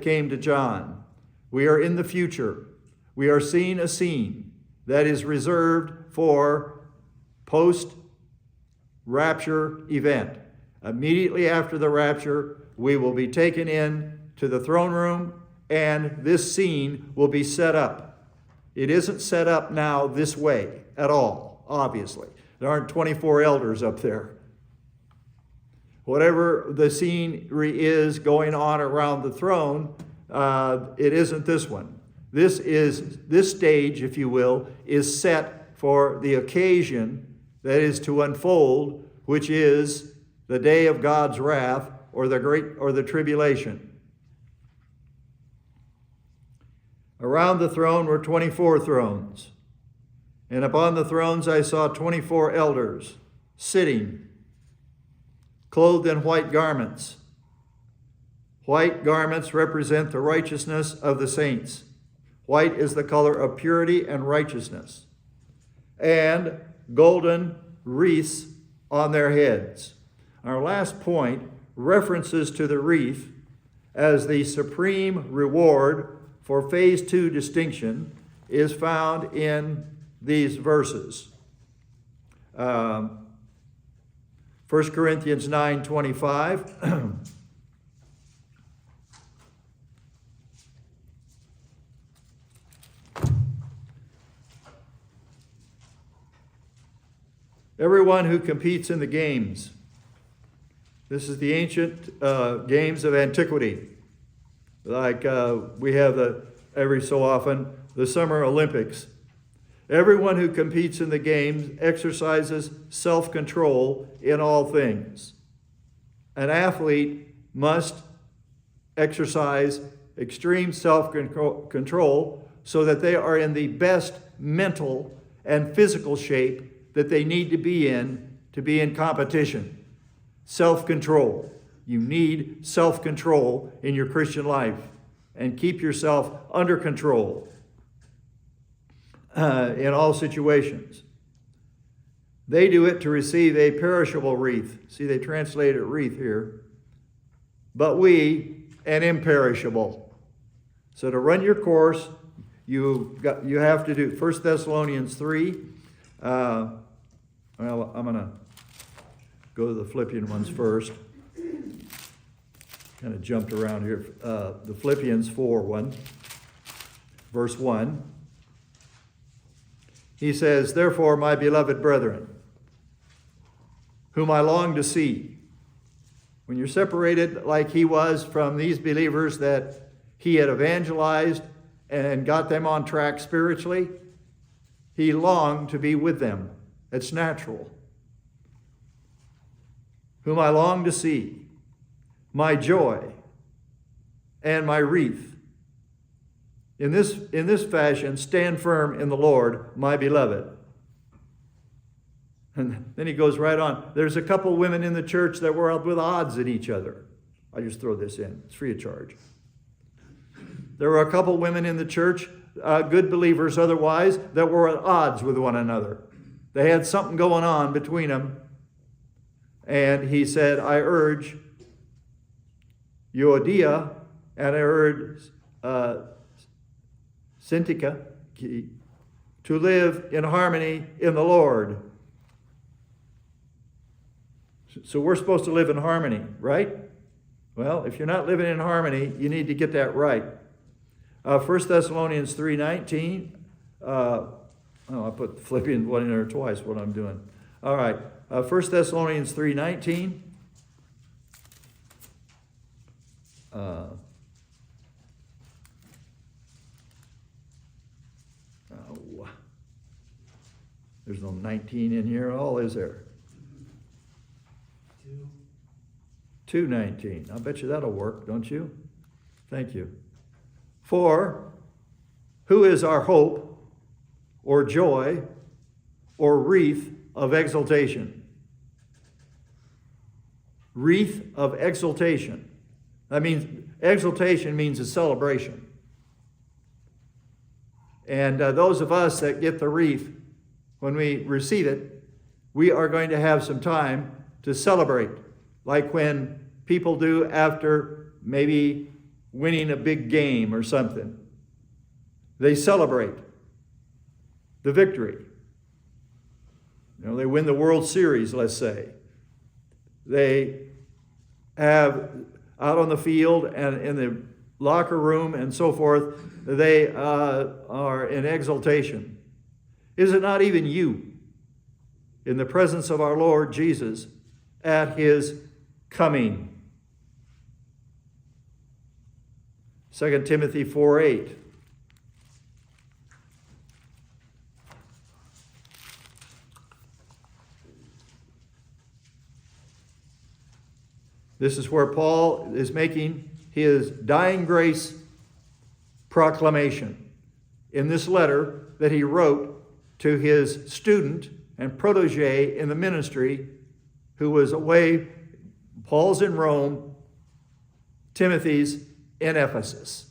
came to John. We are in the future. We are seeing a scene that is reserved for post-rapture event. Immediately after the rapture, we will be taken in to the throne room, and this scene will be set up. It isn't set up now this way at all, obviously. There aren't 24 elders up there. Whatever the scenery is going on around the throne, it isn't this one. This stage, if you will, is set for the occasion that is to unfold, which is the day of God's wrath, or the tribulation. Around the throne were 24 thrones, and upon the thrones I saw 24 elders sitting, clothed in white garments. White garments represent the righteousness of the saints. White is the color of purity and righteousness. And golden wreaths on their heads. Our last point references to the wreath as the supreme reward for phase 2 distinction is found in these verses. 1 Corinthians 9:25. Everyone who competes in the games. This is the ancient games of antiquity. Like we have every so often, the Summer Olympics. Everyone who competes in the games exercises self-control in all things. An athlete must exercise extreme self-control so that they are in the best mental and physical shape that they need to be in competition. Self-control. You need self-control in your Christian life, and keep yourself under control in all situations. They do it to receive a perishable wreath. See, they translated wreath here. But we, an imperishable. So to run your course, you have to do 1 Thessalonians 3. Well, I'm going to go to the Philippian ones first. Kind of jumped around here. The Philippians 4:1, verse 1. He says, "Therefore, my beloved brethren, whom I long to see." When you're separated like he was from these believers that he had evangelized and got them on track spiritually, he longed to be with them. It's natural. "Whom I long to see, my joy and my wreath. In this fashion, stand firm in the Lord, my beloved." And then he goes right on. There's a couple women in the church that were with odds at each other. I just throw this in. It's free of charge. There were a couple women in the church, good believers otherwise, that were at odds with one another. They had something going on between them. And he said, I urge Euodia and I urge Syntyche to live in harmony in the Lord. So we're supposed to live in harmony, right? Well, if you're not living in harmony, you need to get that right. 1 Thessalonians 3:19. I put the Philippians one in there twice, what I'm doing. All right. 1 Thessalonians 3:19. There's no 19 in here at all, is there? 2:19. I bet you that'll work, don't you? Thank you. For who is our hope or joy or wreath of exaltation? Wreath of exaltation. That means exaltation means a celebration. And those of us that get the wreath, when we receive it, we are going to have some time to celebrate. Like when people do after maybe winning a big game or something. They celebrate the victory. They win the World Series, let's say. They have out on the field and in the locker room and so forth, they are in exultation. Is it not even you in the presence of our Lord Jesus at his coming? 2 Timothy 4:8. This is where Paul is making his dying grace proclamation in this letter that he wrote to his student and protege in the ministry who was away. Paul's in Rome, Timothy's in Ephesus.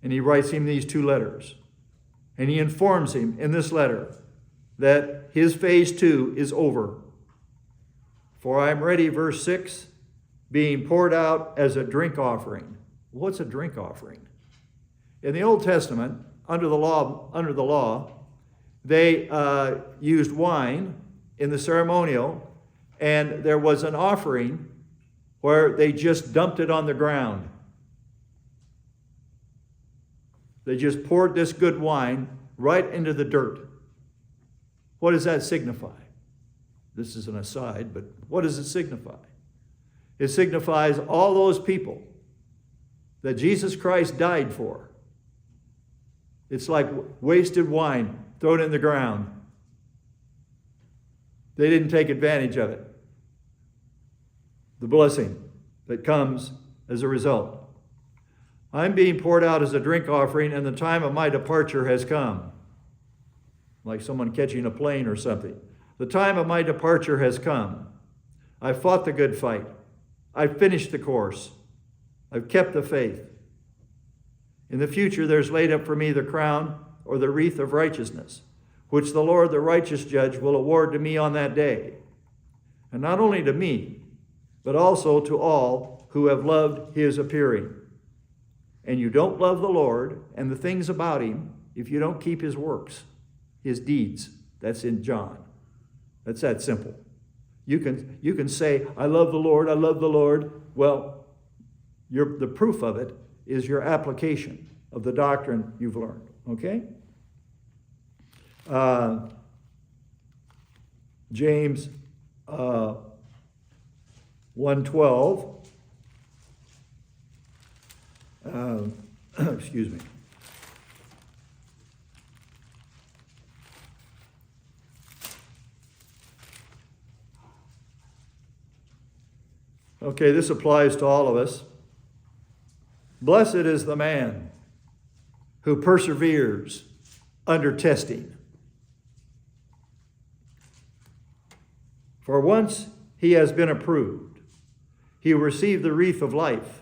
And he writes him these two letters. And he informs him in this letter that his phase 2 is over. For I am ready, verse 6, being poured out as a drink offering. What's a drink offering? In the Old Testament, under the law, they used wine in the ceremonial, and there was an offering where they just dumped it on the ground. They just poured this good wine right into the dirt. What does that signify? This is an aside, but what does it signify? It signifies all those people that Jesus Christ died for. It's like wasted wine thrown in the ground. They didn't take advantage of it. The blessing that comes as a result. I'm being poured out as a drink offering, and the time of my departure has come. Like someone catching a plane or something. The time of my departure has come. I've fought the good fight. I've finished the course. I've kept the faith. In the future, there's laid up for me the crown or the wreath of righteousness, which the Lord, the righteous judge, will award to me on that day. And not only to me, but also to all who have loved his appearing. And you don't love the Lord and the things about him if you don't keep his works, his deeds. That's in John. That's that simple. You can say, I love the Lord, I love the Lord. Well, the proof of it is your application of the doctrine you've learned. Okay? James 1:12. Excuse me. Okay, this applies to all of us. Blessed is the man who perseveres under testing. For once he has been approved, he will receive the wreath of life,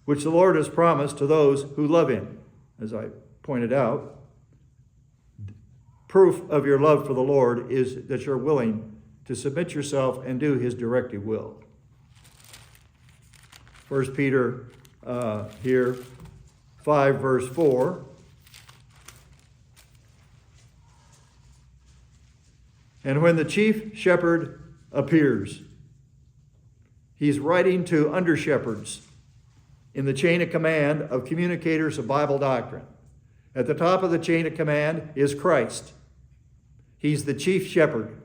which the Lord has promised to those who love him. As I pointed out, proof of your love for the Lord is that you're willing to submit yourself and do his directed will. 1 Peter here, 5 verse 4. And when the chief shepherd appears, he's writing to under shepherds in the chain of command of communicators of Bible doctrine. At the top of the chain of command is Christ. He's the chief shepherd.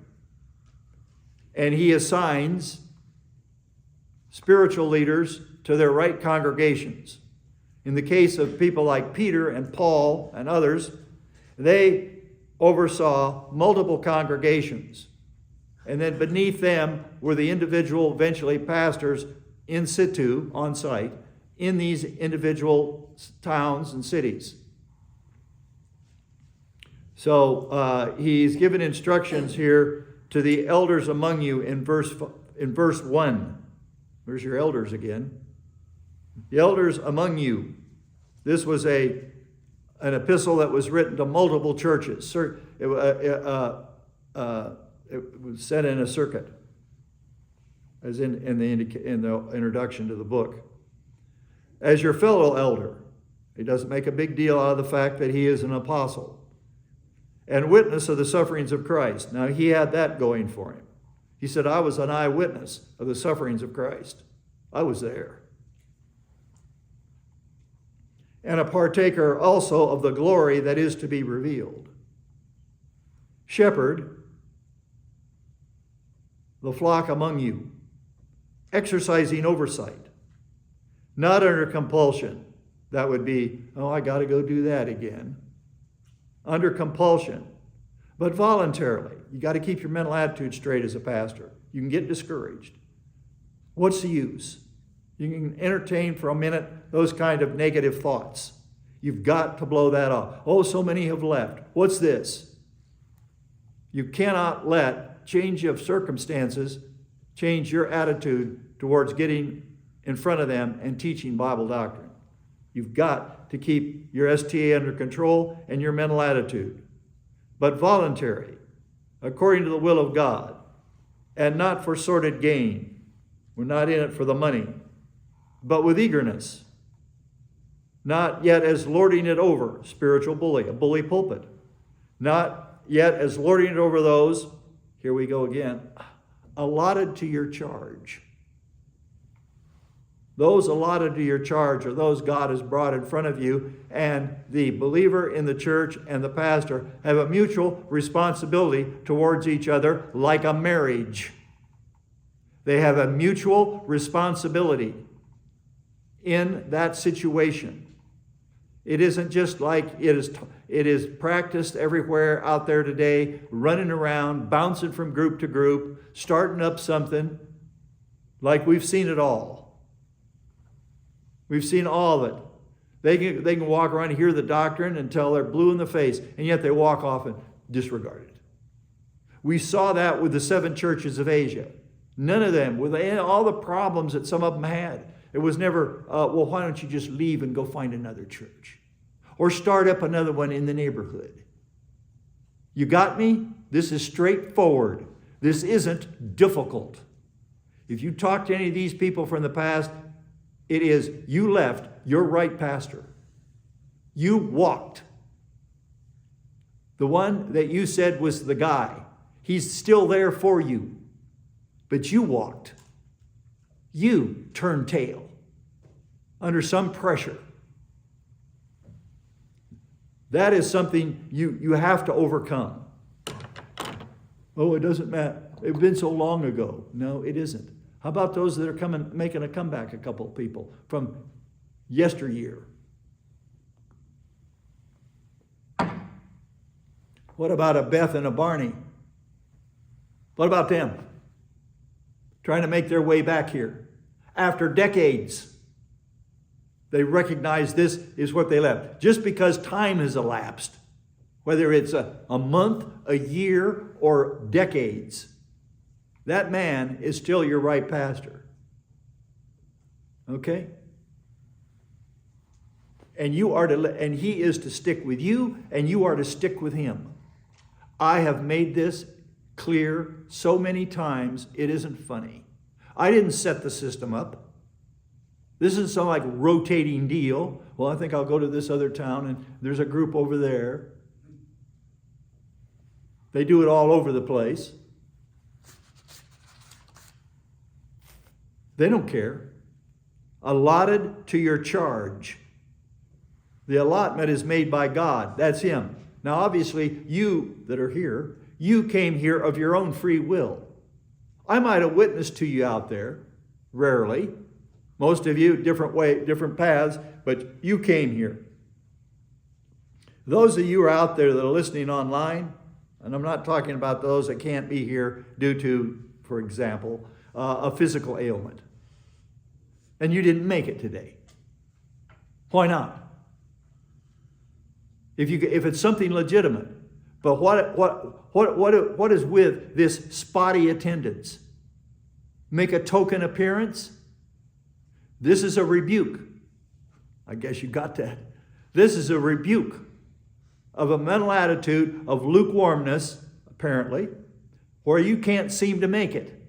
And he assigns spiritual leaders to their right congregations. In the case of people like Peter and Paul and others, they oversaw multiple congregations. And then beneath them were the individual, eventually pastors in situ, on site, in these individual towns and cities. So he's given instructions here to the elders among you in verse 1. There's your elders again. The elders among you. This was an epistle that was written to multiple churches. It was sent in a circuit. as in the introduction to the book. As your fellow elder, he doesn't make a big deal out of the fact that he is an apostle, and witness of the sufferings of Christ. Now, he had that going for him. He said, I was an eyewitness of the sufferings of Christ. I was there. And a partaker also of the glory that is to be revealed. Shepherd the flock among you, exercising oversight, not under compulsion. That would be, oh, I got to go do that again. Under compulsion, but voluntarily. You got to keep your mental attitude straight as a pastor. You can get discouraged. What's the use? You can entertain for a minute those kind of negative thoughts. You've got to blow that off. Oh, so many have left. What's this? You cannot let change of circumstances change your attitude towards getting in front of them and teaching Bible doctrine. You've got to keep your STA under control and your mental attitude, but voluntary, according to the will of God, and not for sordid gain. We're not in it for the money, but with eagerness, not yet as lording it over, spiritual bully, a bully pulpit, not yet as lording it over those, here we go again, allotted to your charge. Those allotted to your charge are those God has brought in front of you, and the believer in the church and the pastor have a mutual responsibility towards each other like a marriage. They have a mutual responsibility in that situation. It isn't just like it is practiced everywhere out there today, running around, bouncing from group to group, starting up something, like we've seen it all. We've seen all of it. They can walk around and hear the doctrine until they're blue in the face, and yet they walk off and disregard it. We saw that with the 7 churches of Asia. None of them, with all the problems that some of them had, it was never, well, why don't you just leave and go find another church? Or start up another one in the neighborhood. You got me? This is straightforward. This isn't difficult. If you talk to any of these people from the past, it is, you left your right pastor. You walked. The one that you said was the guy. He's still there for you. But you walked. You turned tail under some pressure. That is something you have to overcome. Oh, it doesn't matter. It's been so long ago. No, it isn't. How about those that are making a comeback, a couple of people from yesteryear? What about a Beth and a Barney? What about them? Trying to make their way back here. After decades, they recognize this is what they left. Just because time has elapsed, whether it's a month, a year, or decades, that man is still your right pastor. Okay? And and he is to stick with you, and you are to stick with him. I have made this clear so many times, it isn't funny. I didn't set the system up. This isn't some like rotating deal. Well, I think I'll go to this other town, and there's a group over there. They do it all over the place. They don't care. Allotted to your charge. The allotment is made by God. That's him. Now, obviously, you that are here, you came here of your own free will. I might have witnessed to you out there, rarely. Most of you, different paths, but you came here. Those of you who are out there that are listening online, and I'm not talking about those that can't be here due to, for example, a physical ailment. And you didn't make it today. Why not? If it's something legitimate. But what is with this spotty attendance? Make a token appearance? This is a rebuke. I guess you got that. This is a rebuke of a mental attitude of lukewarmness, apparently, where you can't seem to make it.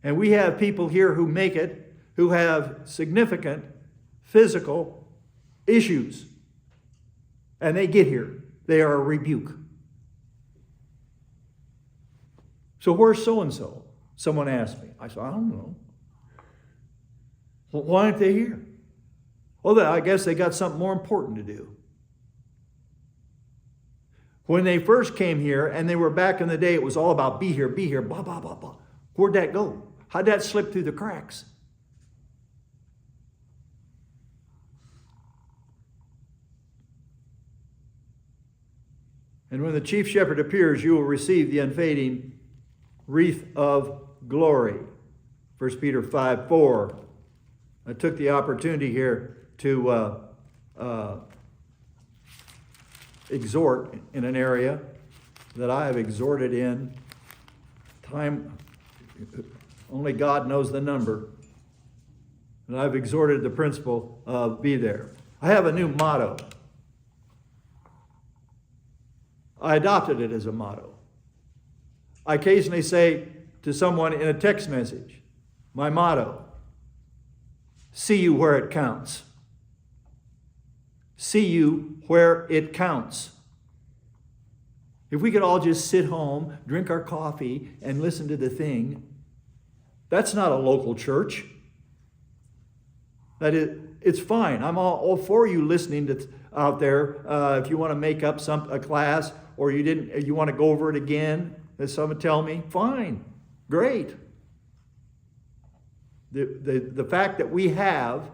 And we have people here who make it, who have significant physical issues. And they get here. They are a rebuke. So where's so-and-so? Someone asked me. I said, I don't know. Well, why aren't they here? Well, I guess they got something more important to do. When they first came here, and they were back in the day, it was all about be here, blah, blah, blah, blah. Where'd that go? How'd that slip through the cracks? And when the chief shepherd appears, you will receive the unfading wreath of glory. 1 Peter 5:4. I took the opportunity here to exhort in an area that I have exhorted in time, only God knows the number. And I've exhorted the principle of be there. I have a new motto. I adopted it as a motto. I occasionally say to someone in a text message, my motto, see you where it counts. See you where it counts. If we could all just sit home, drink our coffee, and listen to the thing, that's not a local church. It's fine. I'm all for you listening to out there. If you want to make up a class, or you want to go over it again, as someone tell me, fine, great. The fact that we have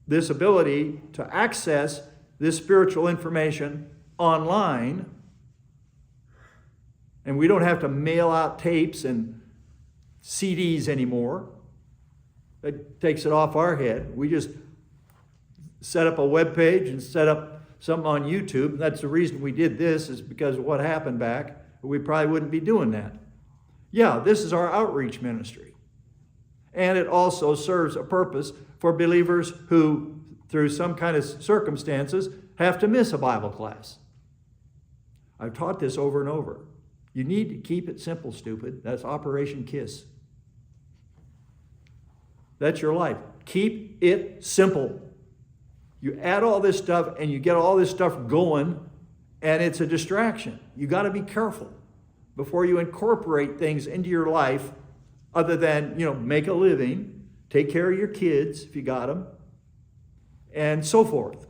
this ability to access this spiritual information online, and we don't have to mail out tapes and CDs anymore. It takes it off our head. We just set up a web page and set up something on YouTube. That's the reason we did this, is because of what happened back. We probably wouldn't be doing that. Yeah, this is our outreach ministry. And it also serves a purpose for believers who, through some kind of circumstances, have to miss a Bible class. I've taught this over and over. You need to keep it simple, stupid. That's Operation KISS. That's your life. Keep it simple. You add all this stuff and you get all this stuff going, and it's a distraction. You got to be careful before you incorporate things into your life other than, make a living, take care of your kids if you got them, and so forth.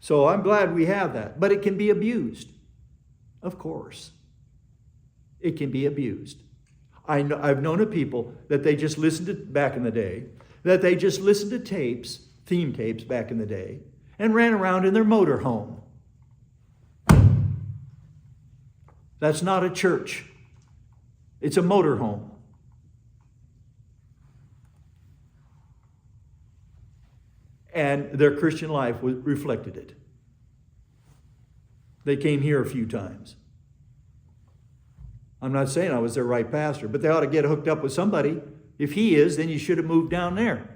So I'm glad we have that. But it can be abused. Of course. It can be abused. I've known of people that they just listened to, back in the day, that they just listened to tapes, theme tapes back in the day, and ran around in their motorhome. That's not a church. It's a motorhome. And their Christian life reflected it. They came here a few times. I'm not saying I was their right pastor, but they ought to get hooked up with somebody. If he is, then you should have moved down there.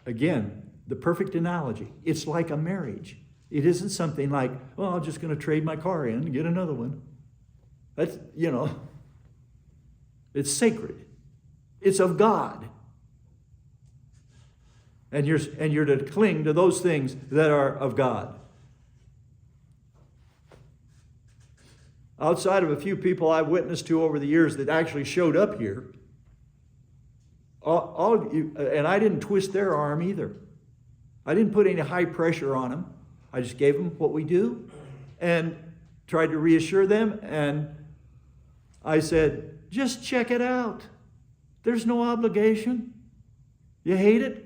Again, the perfect analogy. It's like a marriage. It isn't something like, well, I'm just going to trade my car in and get another one. That's, it's sacred. It's of God. And you're to cling to those things that are of God. Outside of a few people I've witnessed to over the years that actually showed up here, and I didn't twist their arm either. I didn't put any high pressure on them. I just gave them what we do and tried to reassure them. And I said, just check it out. There's no obligation. You hate it?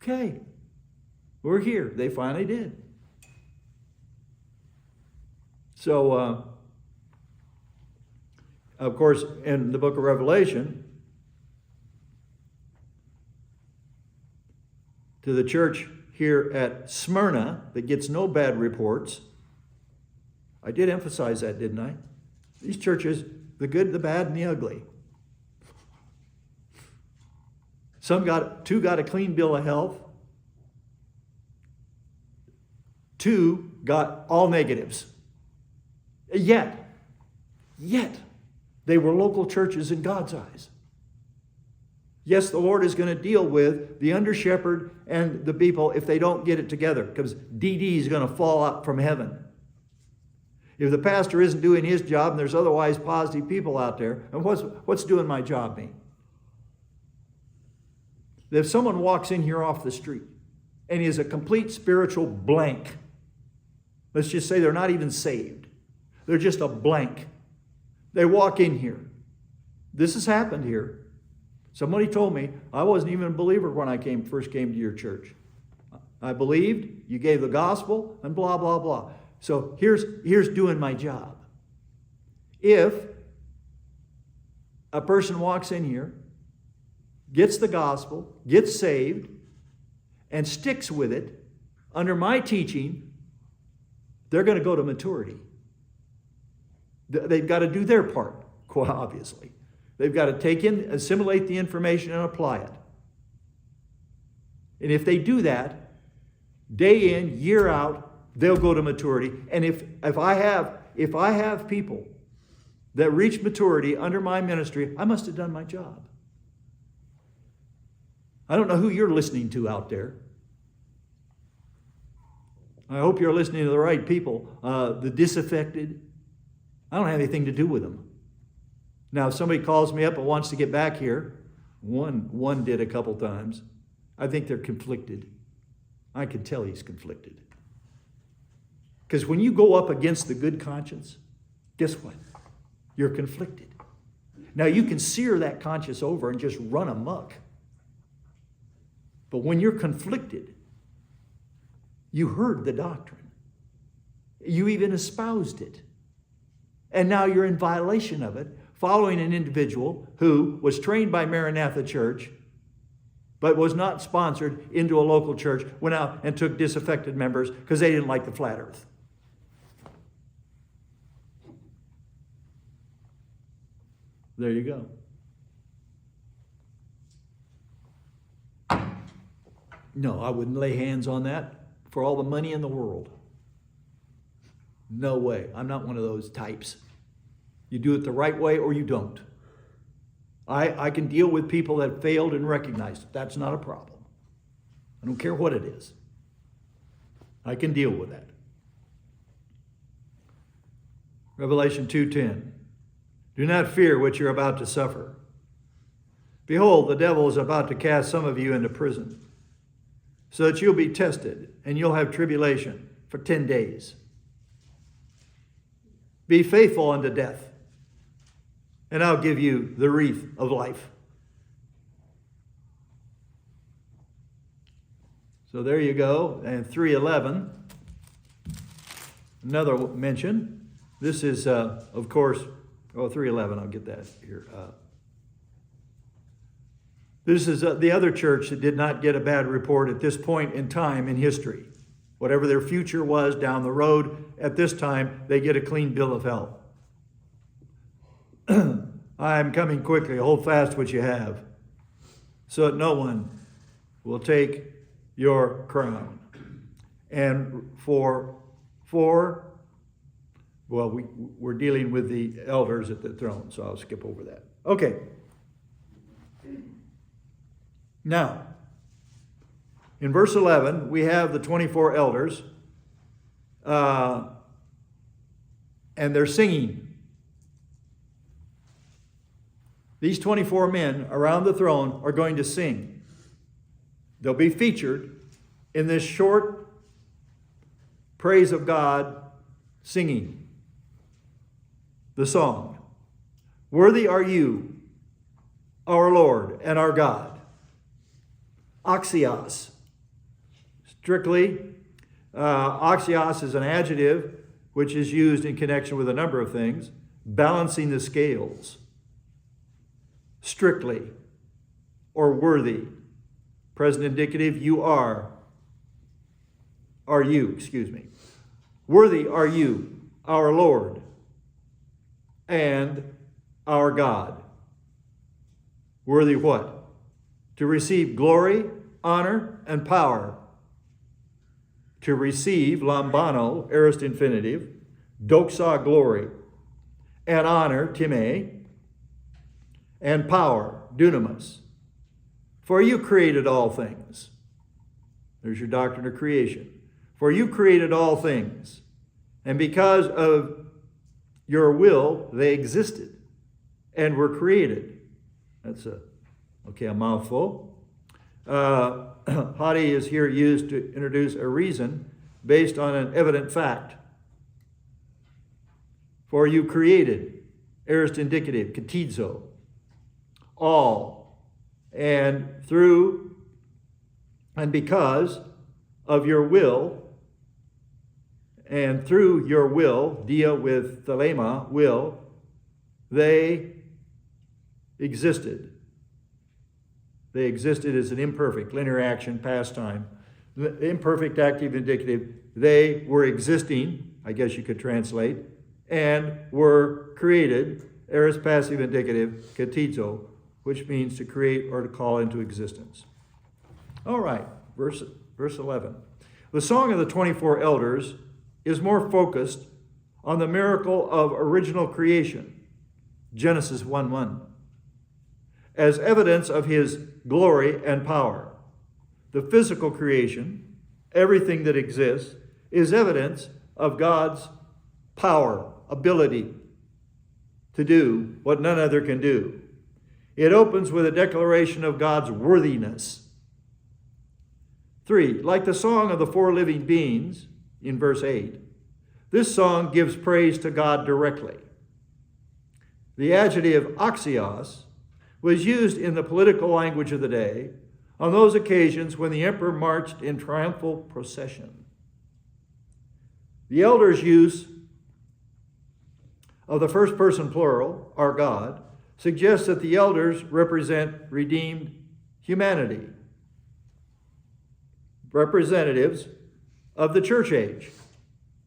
Okay. We're here. They finally did. So, of course, in the book of Revelation, to the church here at Smyrna that gets no bad reports, I did emphasize that, didn't I? These churches, the good, the bad, and the ugly. Two got a clean bill of health. 2 got all negatives. Yet, they were local churches in God's eyes. Yes, the Lord is going to deal with the under-shepherd and the people if they don't get it together, because DD is going to fall out from heaven. If the pastor isn't doing his job and there's otherwise positive people out there, and what's doing my job mean? If someone walks in here off the street and is a complete spiritual blank, let's just say they're not even saved. They're just a blank. They walk in here. This has happened here. Somebody told me, I wasn't even a believer when I first came to your church. I believed, you gave the gospel, and blah, blah, blah. So here's doing my job. If a person walks in here, gets the gospel, gets saved, and sticks with it under my teaching, they're going to go to maturity. They've got to do their part, quite obviously. They've got to take in, assimilate the information, and apply it. And if they do that, day in, year out, they'll go to maturity. And if I have people that reach maturity under my ministry, I must have done my job. I don't know who you're listening to out there. I hope you're listening to the right people. The disaffected, I don't have anything to do with them. Now, if somebody calls me up and wants to get back here, one did a couple times, I think they're conflicted. I can tell he's conflicted. Because when you go up against the good conscience, guess what? You're conflicted. Now, you can sear that conscience over and just run amok. But when you're conflicted, you heard the doctrine. You even espoused it. And now you're in violation of it, following an individual who was trained by Maranatha Church, but was not sponsored into a local church, went out and took disaffected members because they didn't like the flat earth. There you go. No, I wouldn't lay hands on that for all the money in the world. No way. I'm not one of those types. You do it the right way or you don't. I can deal with people that failed and recognized it. That's not a problem. I don't care what it is. I can deal with that. Revelation 2:10. Do not fear what you're about to suffer. Behold, the devil is about to cast some of you into prison, so that you'll be tested, and you'll have tribulation for 10 days. Be faithful unto death, and I'll give you the wreath of life. So there you go. And 3:11, another mention. This is, of course, 3:11, I'll get that here. This is the other church that did not get a bad report at this point in time in history. Whatever their future was down the road, at this time, they get a clean bill of health. I'm coming quickly. Hold fast what you have, so that no one will take your crown. And we're dealing with the elders at the throne, so I'll skip over that. Okay. Now, in verse 11, we have the 24 elders, and they're singing. These 24 men around the throne are going to sing. They'll be featured in this short praise of God singing the song. Worthy are you, our Lord and our God. Axios. Strictly, axios is an adjective which is used in connection with a number of things. Balancing the scales. Strictly or worthy. Present indicative, you are. Worthy are you, our Lord and our God. Worthy what? to receive glory, honor, and power. To receive, lambano, aorist infinitive, doxa, glory, and honor, time, and power, dunamis. For you created all things. There's your doctrine of creation. For you created all things, and because of your will, they existed and were created. That's a mouthful. Hadi is here used to introduce a reason based on an evident fact. For you created, aorist indicative, katizo, all, and through and because of your will, and through your will, dia with thelema, will, they existed. They existed as an imperfect, linear action, past time. Imperfect, active, indicative. They were existing, I guess you could translate, and were created, aorist passive indicative, katizo, which means to create or to call into existence. All right, verse 11. The Song of the 24 Elders is more focused on the miracle of original creation, Genesis 1:1, as evidence of his glory and power. The physical creation, everything that exists, is evidence of God's power, ability to do what none other can do. It opens with a declaration of God's worthiness. 3, like the song of the four living beings in verse 8, this song gives praise to God directly. The adjective axios was used in the political language of the day on those occasions when the emperor marched in triumphal procession. The elders' use of the first person plural, our God, suggests that the elders represent redeemed humanity, representatives of the church age.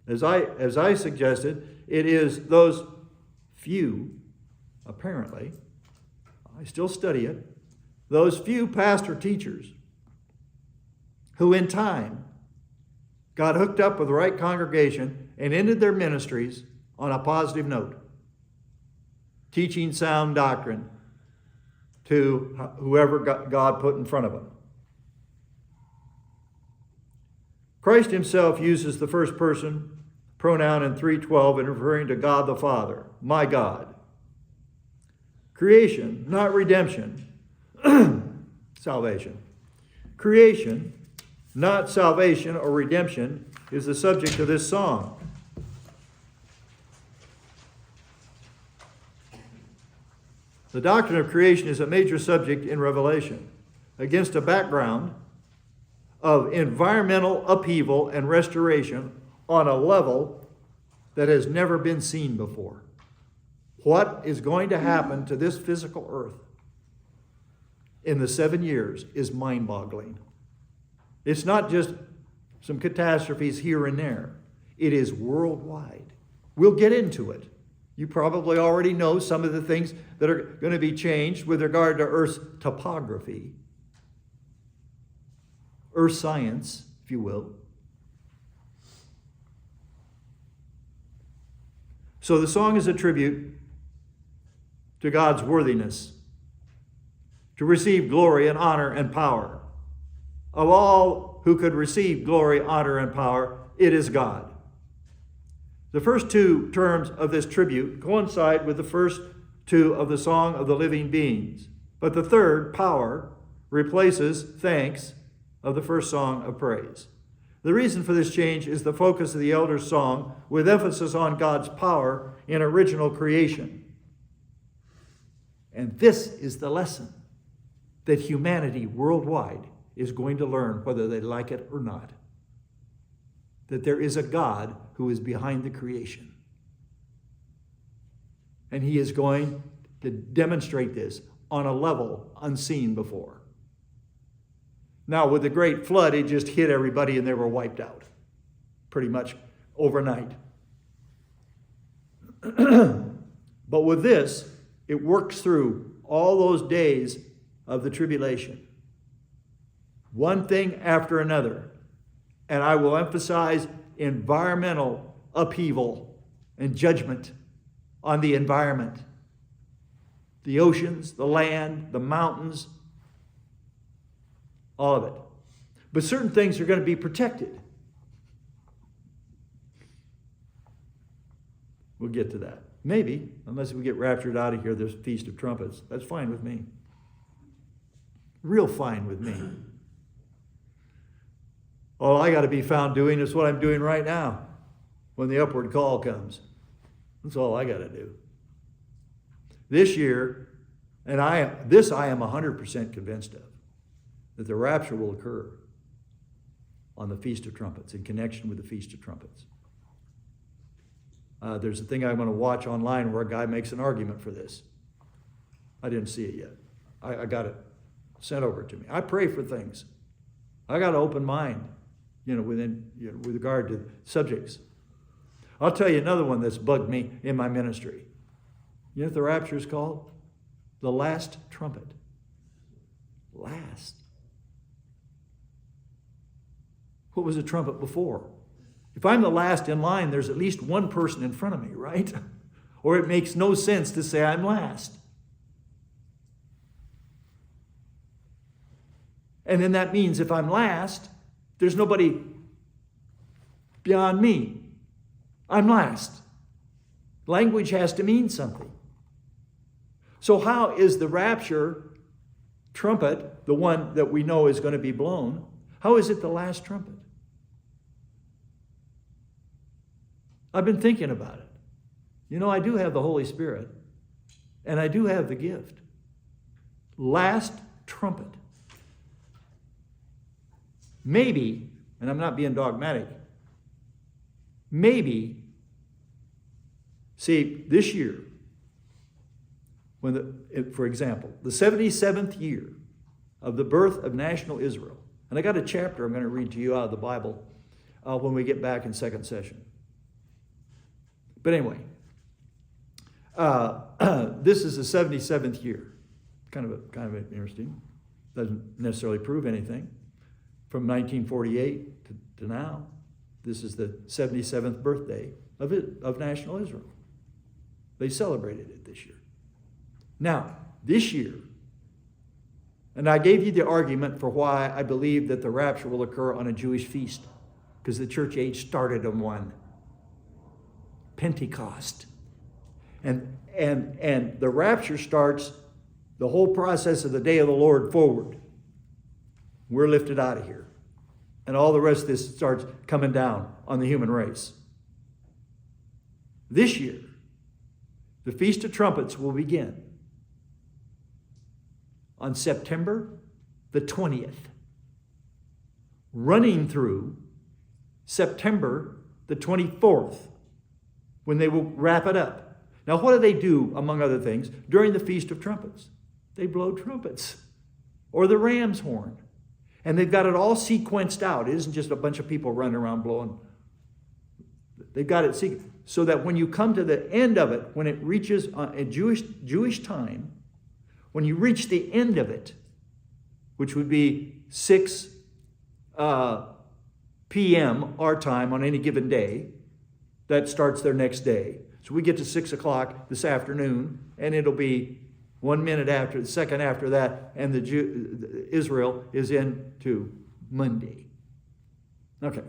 As I suggested, it is those few, apparently, I still study it, those few pastor teachers who in time got hooked up with the right congregation and ended their ministries on a positive note, teaching sound doctrine to whoever God put in front of them. Christ himself uses the first person pronoun in 3:12 in referring to God the Father, my God. Creation, not redemption, salvation. Creation, not salvation or redemption, is the subject of this song. The doctrine of creation is a major subject in Revelation, against a background of environmental upheaval and restoration on a level that has never been seen before. What is going to happen to this physical earth in the 7 years is mind-boggling. It's not just some catastrophes here and there. It is worldwide. We'll get into it. You probably already know some of the things that are going to be changed with regard to Earth's topography, Earth science, if you will. So the song is a tribute to God's worthiness, to receive glory and honor and power. Of all who could receive glory, honor, and power, it is God. The first two terms of this tribute coincide with the first two of the Song of the Living Beings, but the third, power, replaces thanks of the first song of praise. The reason for this change is the focus of the elders' song with emphasis on God's power in original creation. And this is the lesson that humanity worldwide is going to learn, whether they like it or not. That there is a God who is behind the creation. And he is going to demonstrate this on a level unseen before. Now, with the great flood, it just hit everybody and they were wiped out pretty much overnight. But with this, it works through all those days of the tribulation. one thing after another. And I will emphasize environmental upheaval and judgment on the environment. The oceans, the land, the mountains, all of it. But certain things are going to be protected. We'll get to that. Maybe, unless we get raptured out of here, there's Feast of Trumpets. That's fine with me. Real fine with me. All I got to be found doing is what I'm doing right now when the upward call comes. That's all I got to do. This year, and I am 100% convinced of, that the rapture will occur on the Feast of Trumpets, in connection with the Feast of Trumpets. There's a thing I'm going to watch online where a guy makes an argument for this. I didn't see it yet. I got it sent over to me. I pray for things. I got an open mind, with regard to subjects. I'll tell you another one that's bugged me in my ministry. You know what the rapture is called? The last trumpet. Last. What was a trumpet before? If I'm the last in line, there's at least one person in front of me, right? Or it makes no sense to say I'm last. And then that means if I'm last, there's nobody beyond me. I'm last. Language has to mean something. So how is the rapture trumpet, the one that we know is going to be blown, how is it the last trumpet? I've been thinking about it. I do have the Holy Spirit, and I do have the gift. Last trumpet. Maybe, and I'm not being dogmatic, maybe, see, this year, for example, the 77th year of the birth of national Israel, and I got a chapter I'm going to read to you out of the Bible when we get back in second session. But anyway, this is the 77th year. Kind of interesting. Doesn't necessarily prove anything. From 1948 to now, this is the 77th birthday of national Israel. They celebrated it this year. Now, this year, and I gave you the argument for why I believe that the rapture will occur on a Jewish feast, because the church age started on one. Pentecost. And the rapture starts the whole process of the day of the Lord forward. We're lifted out of here. And all the rest of this starts coming down on the human race. This year, the Feast of Trumpets will begin on September the 20th, running through September the 24th, when they will wrap it up. Now, what do they do, among other things, during the Feast of Trumpets? They blow trumpets, or the ram's horn. And they've got it all sequenced out. It isn't just a bunch of people running around blowing. They've got it sequenced so that when you come to the end of it, when it reaches a Jewish time, when you reach the end of it, which would be 6 p.m. our time on any given day, that starts their next day. So we get to 6 o'clock this afternoon, and it'll be 1 minute after, the second after that, and Israel is into Monday. Okay.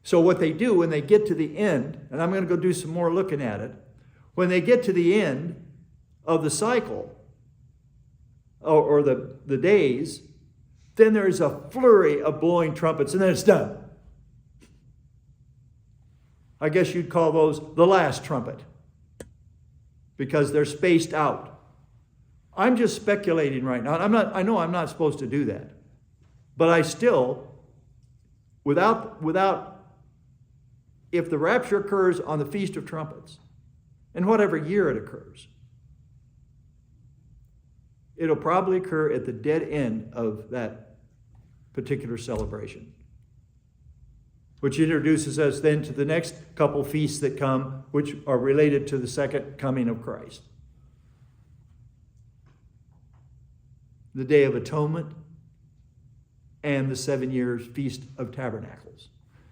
So what they do when they get to the end, and I'm going to go do some more looking at it, when they get to the end of the cycle, or the days, then there's a flurry of blowing trumpets, and then it's done. I guess you'd call those the last trumpet, because they're spaced out. I'm just speculating right now. I know I'm not supposed to do that. But I still, if the rapture occurs on the Feast of Trumpets, and whatever year it occurs, it'll probably occur at the dead end of that particular celebration, which introduces us then to the next couple feasts that come, which are related to the second coming of Christ. The Day of Atonement and the 7 years Feast of Tabernacles.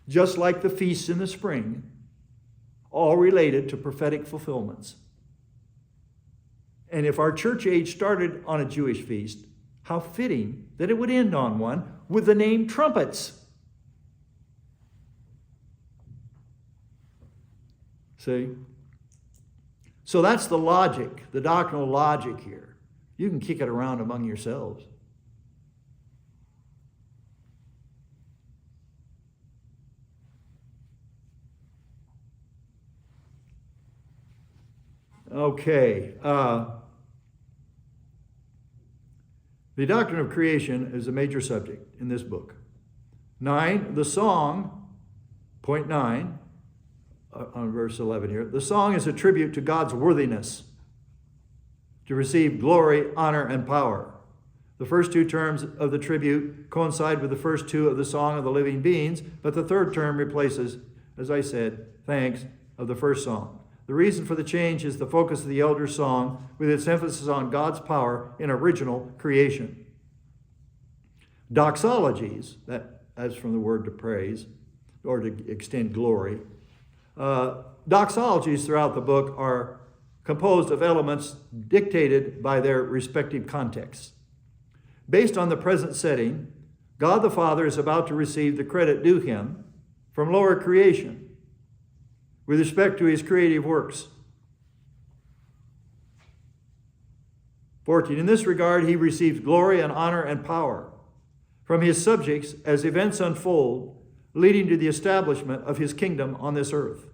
Just like the feasts in the spring, all related to prophetic fulfillments. And if our church age started on a Jewish feast, how fitting that it would end on one with the name trumpets. See? So that's the logic, the doctrinal logic here. You can kick it around among yourselves. Okay. The doctrine of creation is a major subject in this book. 9, the song, point 9, on verse 11 here. The song is a tribute to God's worthiness to receive glory, honor, and power. The first two terms of the tribute coincide with the first two of the Song of the Living Beings, but the third term replaces, as I said, thanks of the first song. The reason for the change is the focus of the elder song with its emphasis on God's power in original creation. Doxologies, that's from the word to praise, or to extend glory. Doxologies throughout the book are composed of elements dictated by their respective contexts. Based on the present setting, God the Father is about to receive the credit due him from lower creation with respect to his creative works. 14, in this regard, he receives glory and honor and power from his subjects as events unfold, leading to the establishment of his kingdom on this earth.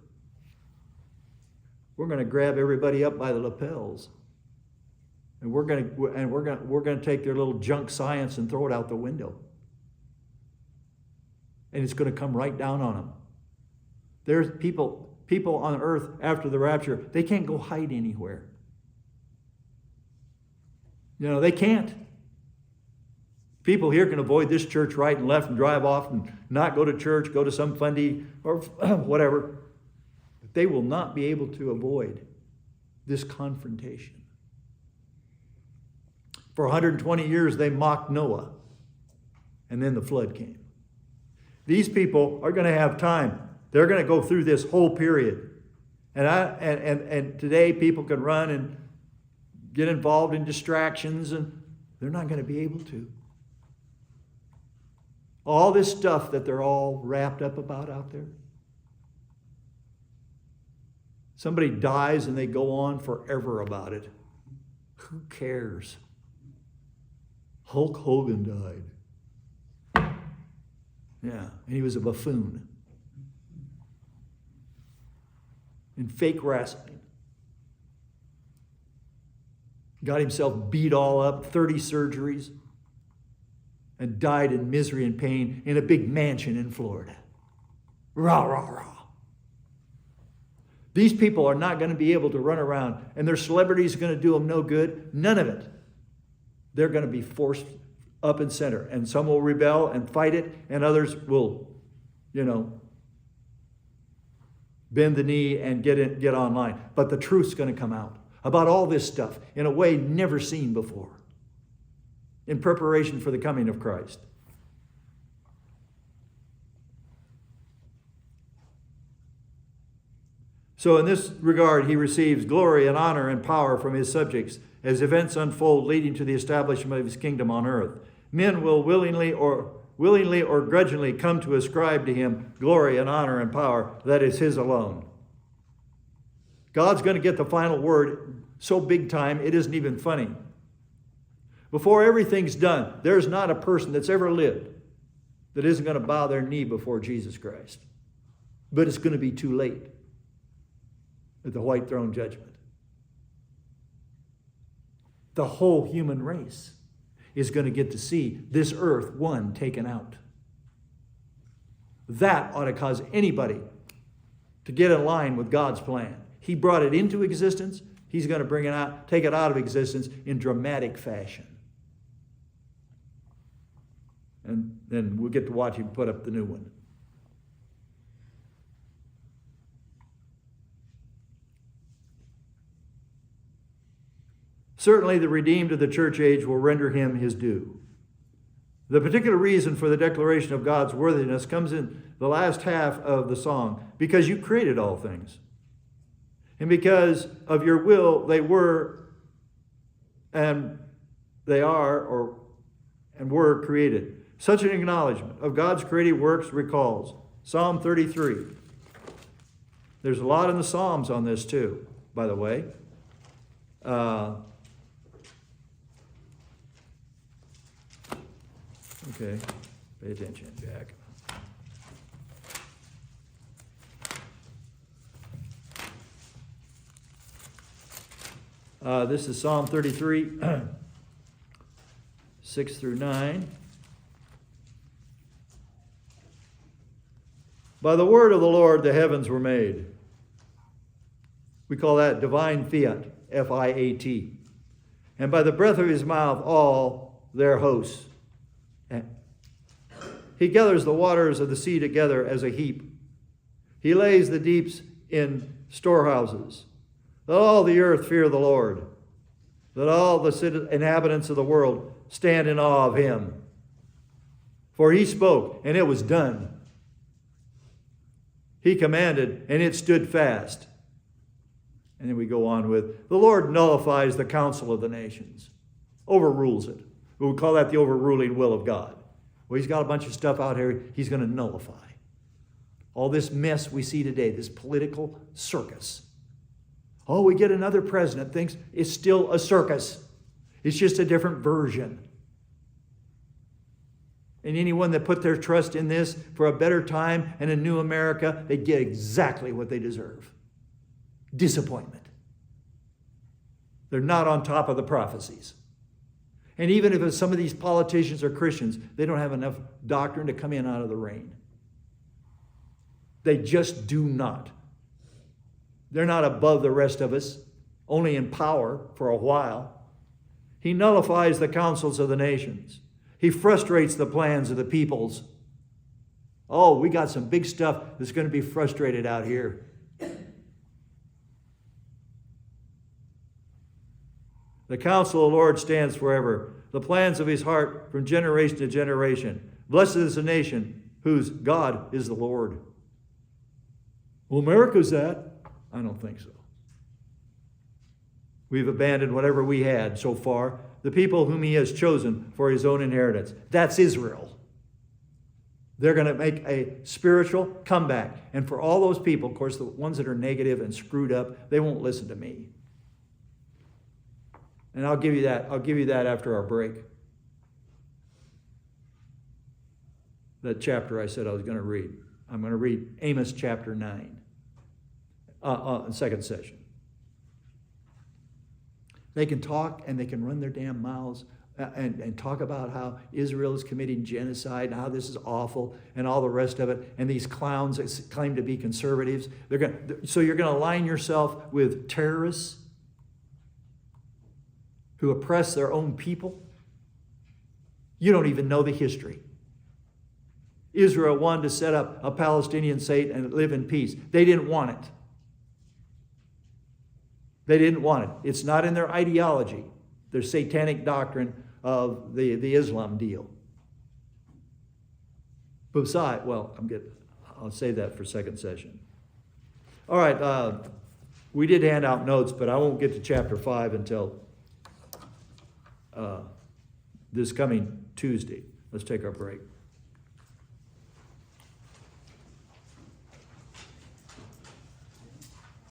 We're going to grab everybody up by the lapels, and we're going to take their little junk science and throw it out the window. And it's going to come right down on them. There's people on earth after the rapture, they can't go hide anywhere. They can't. People here can avoid this church right and left and drive off and not go to church, go to some fundy or whatever. But they will not be able to avoid this confrontation. For 120 years, they mocked Noah, and then the flood came. These people are going to have time. They're going to go through this whole period. And today people can run and get involved in distractions, and they're not going to be able to. All this stuff that they're all wrapped up about out there. Somebody dies and they go on forever about it. Who cares? Hulk Hogan died. Yeah, and he was a buffoon. In fake wrestling. Got himself beat all up, 30 surgeries, and died in misery and pain in a big mansion in Florida. Rah, rah, rah. These people are not going to be able to run around, and their celebrities are going to do them no good. None of it. They're going to be forced up and center, and some will rebel and fight it, and others will, bend the knee and get online. But the truth's going to come out about all this stuff in a way never seen before, in preparation for the coming of Christ. So in this regard, he receives glory and honor and power from his subjects as events unfold leading to the establishment of his kingdom on earth. Men will willingly or grudgingly come to ascribe to him glory and honor and power that is his alone. God's going to get the final word so big time it isn't even funny. Before everything's done, there's not a person that's ever lived that isn't going to bow their knee before Jesus Christ. But it's going to be too late at the white throne judgment. The whole human race is going to get to see this earth, one, taken out. That ought to cause anybody to get in line with God's plan. He brought it into existence. He's going to bring it out, take it out of existence in dramatic fashion. And then we'll get to watch him put up the new one. Certainly the redeemed of the church age will render him his due. The particular reason for the declaration of God's worthiness comes in the last half of the song. Because you created all things. And because of your will, they were and they are and were created. Such an acknowledgement of God's creative works recalls Psalm 33. There's a lot in the Psalms on this too, by the way. Okay, pay attention, Jack. This is Psalm 33, 6 through 9. By the word of the Lord the heavens were made. We call that divine fiat, F-I-A-T. And by the breath of his mouth all their hosts. He gathers the waters of the sea together as a heap. He lays the deeps in storehouses. Let all the earth fear the Lord. Let all the inhabitants of the world stand in awe of him. For he spoke, and it was done. He commanded, and it stood fast. And then we go on with, the Lord nullifies the counsel of the nations. Overrules it. We would call that the overruling will of God. Well, he's got a bunch of stuff out here he's going to nullify. All this mess we see today, this political circus. Oh, we get another president, thinks it's still a circus. It's just a different version. And anyone that put their trust in this for a better time and a new America, they get exactly what they deserve. Disappointment. They're not on top of the prophecies. And even if some of these politicians are Christians, they don't have enough doctrine to come in out of the rain. They just do not. They're not above the rest of us, only in power for a while. He nullifies the counsels of the nations. He frustrates the plans of the peoples. Oh, we got some big stuff that's going to be frustrated out here. The counsel of the Lord stands forever. The plans of his heart from generation to generation. Blessed is the nation whose God is the Lord. Well, America's that. I don't think so. We've abandoned whatever we had so far. The people whom he has chosen for his own inheritance. That's Israel. They're going to make a spiritual comeback. And for all those people, of course, the ones that are negative and screwed up, they won't listen to me. And I'll give you that. I'll give you that after our break. That chapter I said I was going to read. I'm going to read Amos chapter 9. Second session. They can talk and they can run their damn mouths and talk about how Israel is committing genocide and how this is awful and all the rest of it. And these clowns that claim to be conservatives. So you're going to align yourself with terrorists who oppress their own people? You don't even know the history. Israel wanted to set up a Palestinian state and live in peace. They didn't want it. They didn't want it. It's not in their ideology, their satanic doctrine of the Islam deal. Besides, well, I'll save that for second session. All right, we did hand out notes, but I won't get to chapter 5 until this coming Tuesday. Let's take our break.